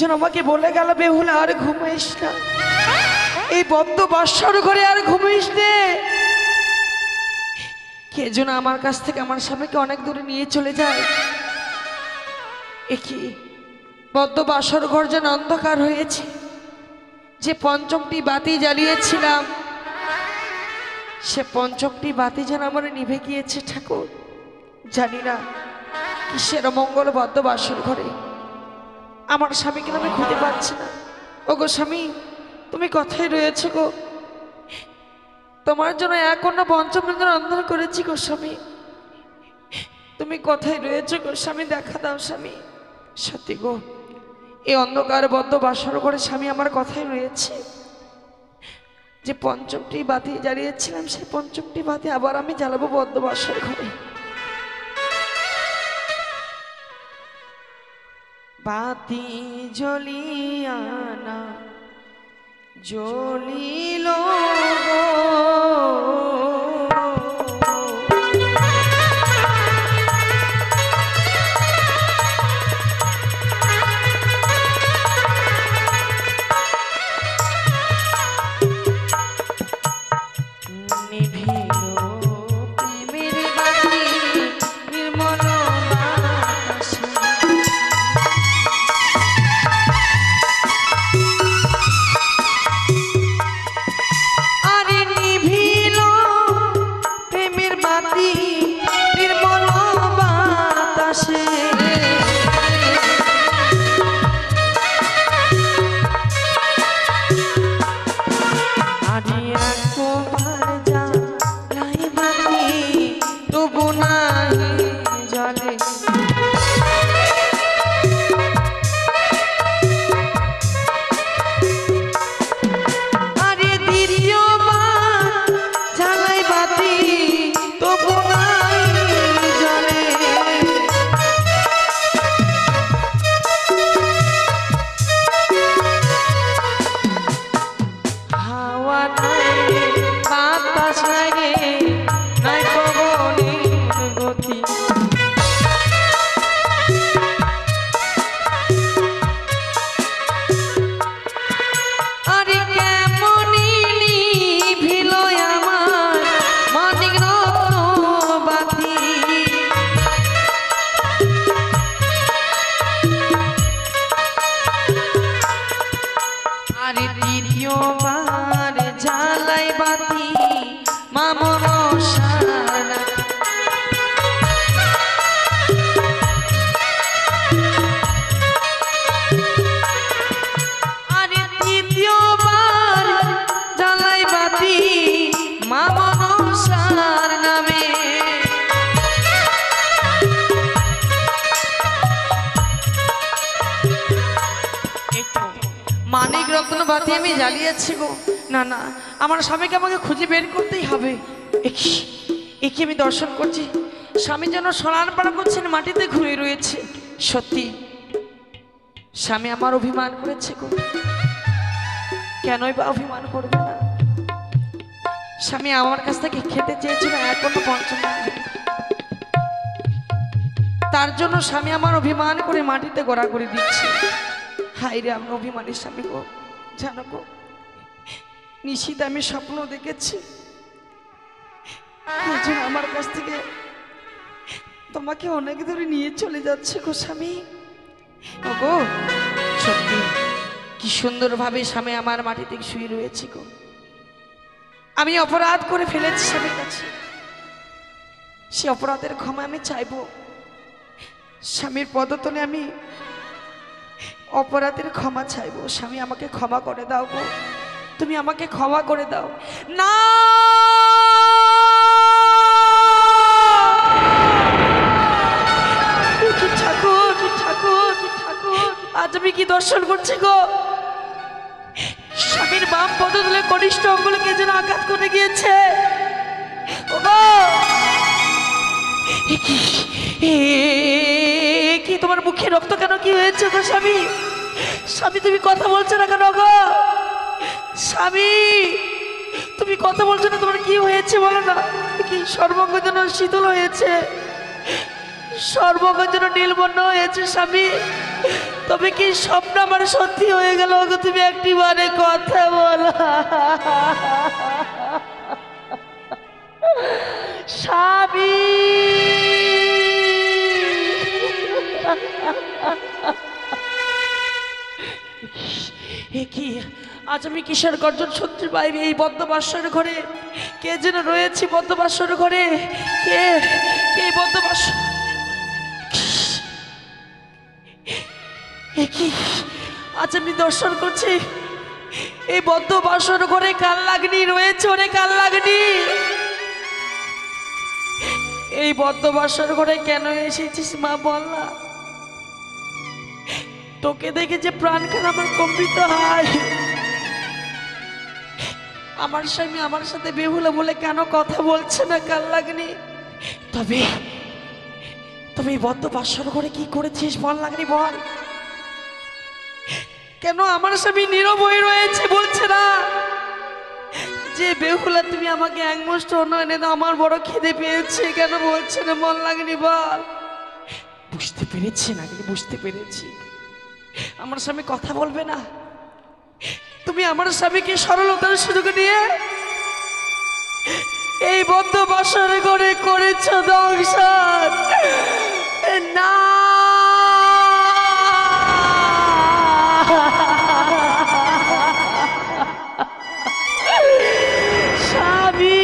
যেন আমাকে বলে গেল বেহুলা আর ঘুমাইস না, এই বদ্ধ বাসর ঘরে আর ঘুমাইস নে। কে যেন আমার কাছ থেকে আমার স্বামীকে অনেক দূরে নিয়ে চলে যায়। কি বদ্ধ বাসর ঘর যেন অন্ধকার হয়েছে, যে পঞ্চমটি বাতি জ্বালিয়েছিলাম সে পঞ্চমটি বাতি যেন আমার নিভে গিয়েছে। ঠাকুর, জানি না কিসের মঙ্গল বদ্ধ বাসর ঘরে আমার স্বামীকে আমি খুঁজে পাচ্ছি না। ও গো স্বামী, তুমি কথাই রয়েছে গো, তোমার জন্য এক অন্য পঞ্চম অন্ধকার করেছি গো স্বামী, তুমি কথাই রয়েছে গো স্বামী, দেখা দাও স্বামী। সত্যি গো, এই অন্ধকার বদ্ধ বাসর ঘরে স্বামী আমার কথাই রয়েছে, যে পঞ্চমটি বাতি জ্বালিয়েছিলাম সেই পঞ্চমটি বাতি আবার আমি জ্বালাবো বদ্ধ বাসর ঘরে। বাতি জ্বলিয়া না জ্বলিল মানিক রত্ন বাতি আমি জ্বালিয়েছি গো। না না, আমার স্বামীকে আমাকে খুঁজে বের করতেই হবে। একে আমি দর্শন করছি, স্বামী যেন সোনার পাড়া করছেন, মাটিতে ঘুরে রয়েছে। সত্যি স্বামী আমার অভিমান করেছে গো, কেনই বা অভিমান করবে না? স্বামী আমার কাছ থেকে খেতে চেয়েছিল এখনো পঞ্চম, তার জন্য স্বামী আমার অভিমান করে মাটিতে গড়াগড়ি দিচ্ছে। হাই রে, আমি অভিমানী স্বামী গো। জানো গো, নিশিতে আমি স্বপ্ন দেখেছি আমার কাছ থেকে তোমাকে অনেক দূরে নিয়ে চলে যাচ্ছে গো স্বামী। ও গো, সত্যি কি সুন্দরভাবে স্বামী আমার মাটিতে শুয়ে রয়েছে গো। আমি অপরাধ করে ফেলেছি স্বামীর কাছে, সে অপরাধের ক্ষমা আমি চাইবো। স্বামীর পদতলে আমি অপরাধের ক্ষমা চাইবো। স্বামী আমাকে ক্ষমা করে দাও গো, তুমি আমাকে ক্ষমা করে দাও না। ঠাকুর ঠাকুর ঠাকুর, আজ আমি কি দর্শন করছি গো? স্বামীর বাম পদতলে কনিষ্ঠ অঙ্গুলকে যেন আঘাত করে গিয়েছে। ও গো, কি তোমার মুখে রক্ত কেন? কি হয়েছে গো স্বামী? স্বামী তুমি কথা বলছো না কেন গো? স্বামী তুমি কথা বলছো না, তোমার কি হয়েছে বলো না? কি সর্বাঙ্গ যেন শীতল হয়েছে। সর্বগা যেন নীলবর্ণ হয়েছে স্বামী। তবে কি স্বপ্ন আমার সত্যি হয়ে গেল? তুমি একটি বারে কথা বলো স্বামী। কি আজ আমি কিসের গর্জন শুনতে পাই? এই বদ্ধবাসর ঘরে কে যেন রয়েছে, বদ্ধবাসর ঘরে কে কে বদ্ধবাসর? কি আজ আমি দর্শন করছি এই বদ্ধবাসর ঘরে কাল লাগনি রয়েছে। ওরে কাল লাগনি, এই বদ্ধবাসর ঘরে কেন এসেছিস মা বল না? তোকে দেখে যে প্রাণখান আমার কম্পিত হয়। আমার স্বামী আমার সাথে বেহুলা বলে কেন কথা বলছে না কাল লাগনি? তবে তুমি বদ্ধবাসর ঘরে কি করেছিস বল লাগনি, বল। কেন আমার স্বামী নীরব হয়ে রয়েছে, বলছে না যে বেহুলা তুমি আমাকে এক মুষ্ট অন্ন এনে দাও, আমার বড় খিদে পেয়েছে? কেন বলছে না মন লাগনি বল? বুঝতে পেরেছি না, বুঝতে পেরেছি আমার স্বামী কথা বলবে না। তুমি আমার স্বামীকে সরলতার সুযোগ নিয়ে এই বদ্ধবাসর ঘরে করেছ দংশন। না স্বামী,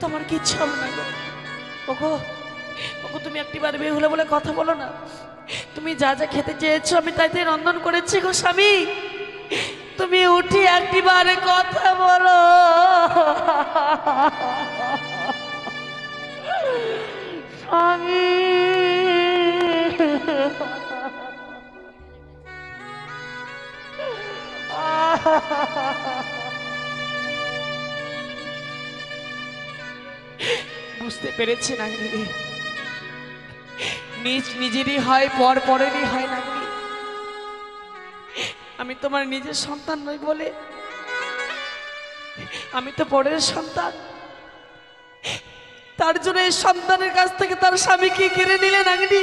তোমার কিচ্ছু হবে না গো। ওগো ওগো, তুমি একটিবার বেহুলা বলে কথা বলো না। তুমি যা যা খেতে চেয়েছো আমি তাই তাই রন্ধন করেছি গো স্বামী। তুমি উঠি একটিবারে কথা বলো স্বামী। বুঝতে পেরেছি না, নিজ নিজেরই হয় পর পরেরই হয় না। আমি তোমার নিজের সন্তান নই বলে, আমি তো পরের সন্তান। তার জন্য এই সন্তানের কাছ থেকে তার স্বামীকে কেড়ে নিলে নাগনি।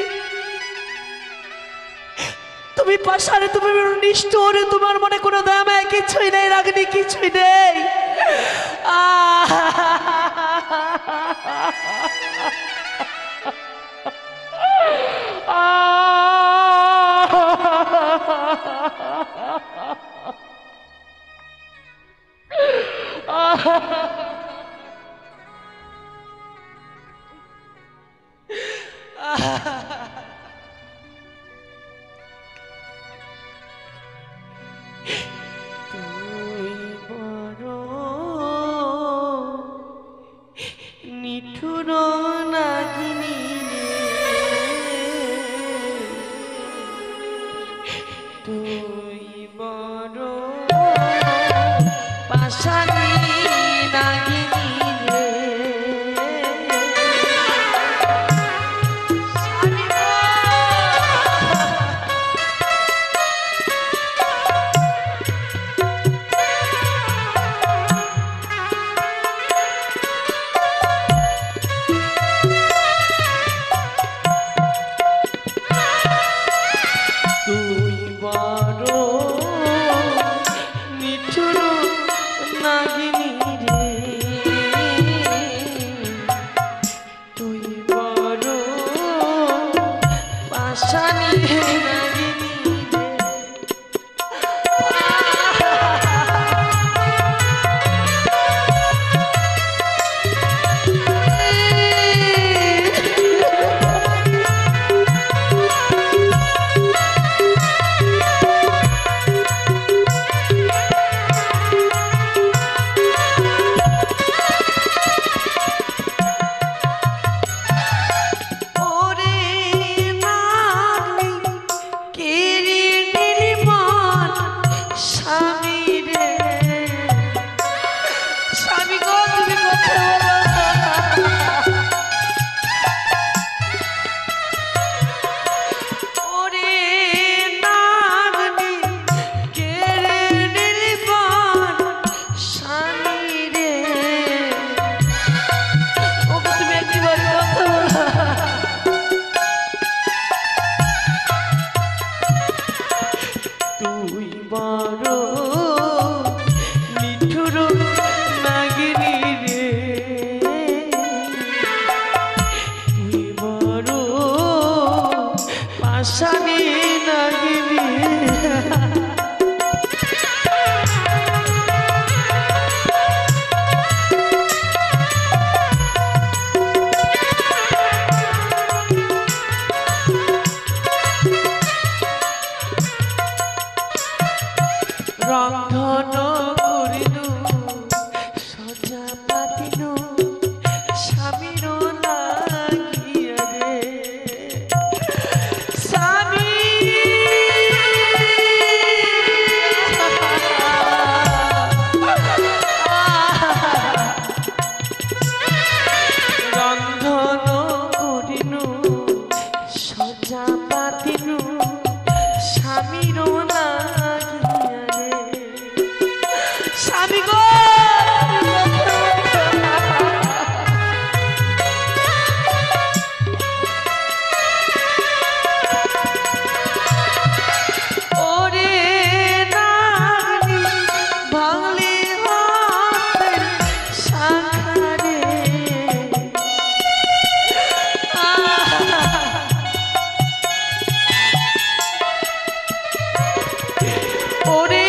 তুমি পাশারে, তুমি নিষ্ঠুর, তোমার মনে কোনো দয়া মায়া কিছুই নেই রাগনি, কিছুই নেই। নিঠুর নাগিনী তুই বড় পাশানি নাগিনী রে। বড় নিঠুর নাগিনী রে, তুই বড় পাষাণী নাগিনী। রন্ধন করিনু সজা পাতিনু স্বামীর লাগিয়া রে, স্বামী রন্ধন করিনু সজা পাতিনু স্বামীর স্বামী গো ওরে নাগিনী ভাঙলি হাতের শাখারে, ওরে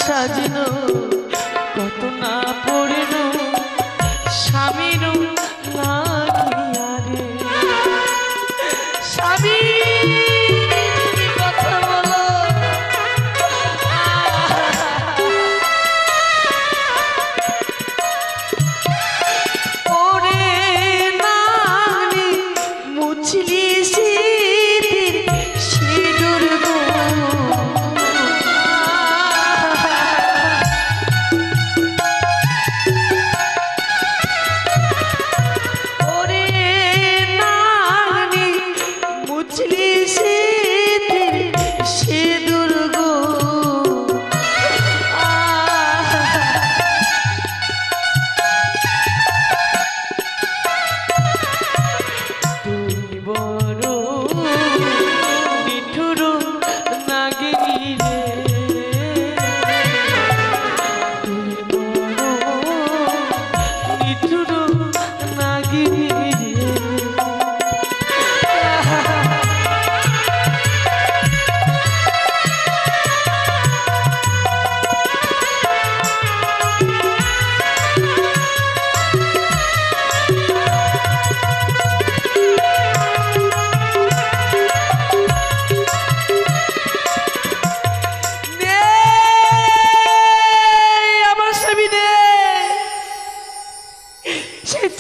সাজিনো কত না পড়িনো স্বামীর লাগিয়া রে, স্বামী কথা বলো ওরে নাগিনী মুছলি শীতের সিঁদুর গো,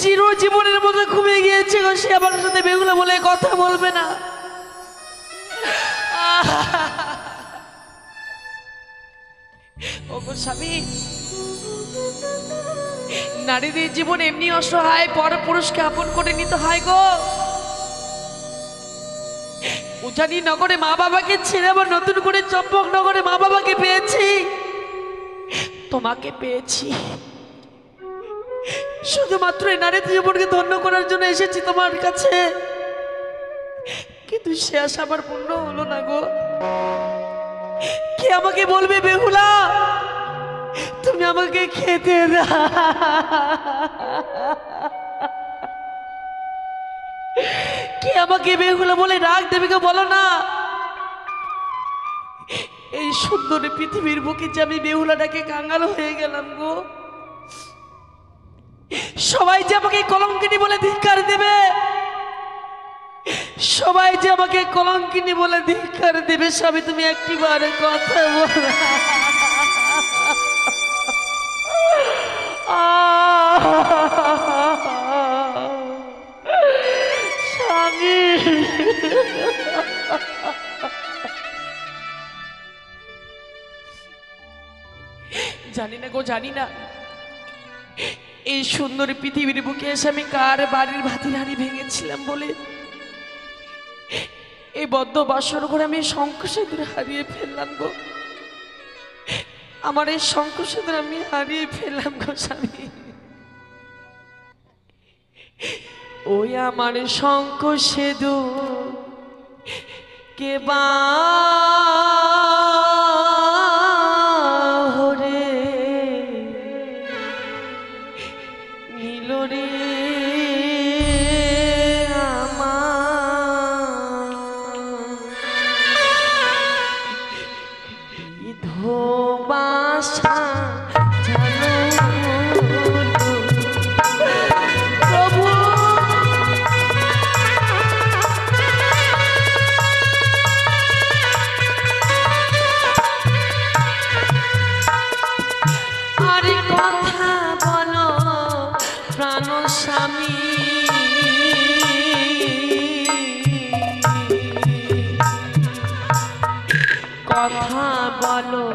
চিরজীবনের মতো ঘুমিয়ে গিয়েছে গো, সে আমার সাথে বেগুলা বলে কথা বলবে না। ওগো স্বামী, নারীদের জীবন এমনি অসহায়, পর পুরুষকে আপন করে নিতে হয় গো। উজানি নগরে মা বাবাকে ছেড়ে আবার নতুন করে চম্পক নগরে মা বাবাকে পেয়েছি, তোমাকে পেয়েছি। শুধুমাত্র এই নারী জীবনকে ধন্য করার জন্য এসেছি তোমার কাছে, কিন্তু সে আশা আমার পূর্ণ হলো না গো। কে আমাকে বলবে বেহুলা তুমি আমাকে খেতে দাও? কে আমাকে বেহুলা বলে ডাক দেবে? কে বলো না। এই সুন্দর পৃথিবীর বুকে যে আমি বেহুলাটাকে কাঙ্গাল হয়ে গেলাম গো। সবাই যে আমাকে কলঙ্কিনী বলে ধিক্কার দেবে, সবাই যে আমাকে কলঙ্কিনী বলে ধিক্কার দেবে। স্বামী তুমি একটিবার কথা বলো। স্বামী জানি না গো, জানি না এই সুন্দর পৃথিবীর বুকে এসে আমি কার বাড়ির ভাতির হাঁড়ি ভেঙেছিলাম বলে এই বদ্ধ বাসর ঘরে আমি শঙ্খসেদুর হারিয়ে ফেললাম গো। আমার এই শঙ্খসেদুর আমি হারিয়ে ফেললাম গো স্বামী। ওই আমার শঙ্খসেদুর কে বা কথা বলো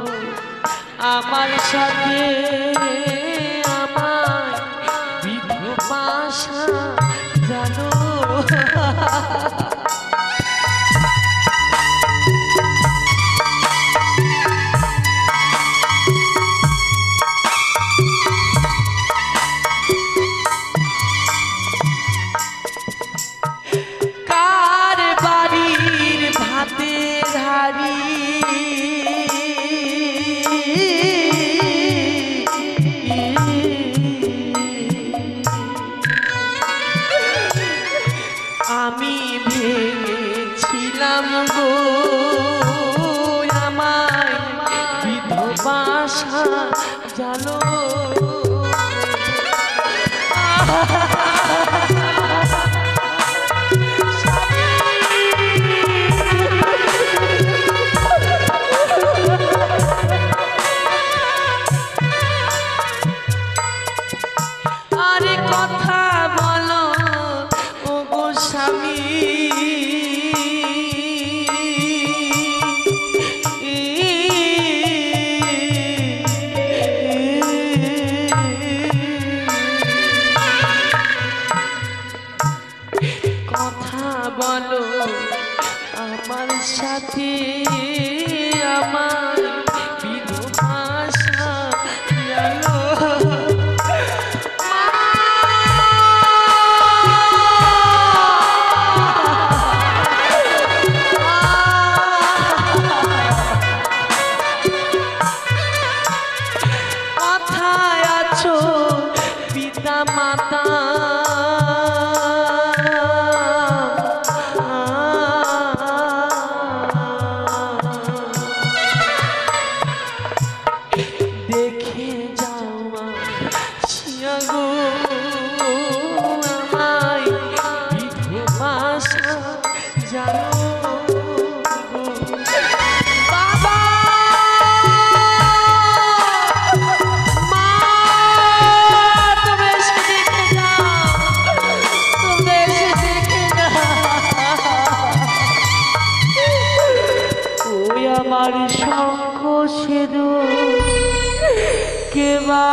আমার সাথে, আমার বিধবাসা জানো। কার বাড়ির ভাতের হাড়ি আমি ভেঙেছিলাম গো, আমার বিধবাসা জানো। আরে কথা বলো ও গো স্বামী, কথা বলো আমার সাথে, আমার বিধবাসা জানো। কথায় আছো পিতা মাতা, দেখে যাওয়া ছিয়া গো আমায় বিধবাসা জানো। বাবা মা তুমি এসে দেখে যাও, তুমি এসে দেখে যাও। ওই আমার শঙ্খসেদুর কে বা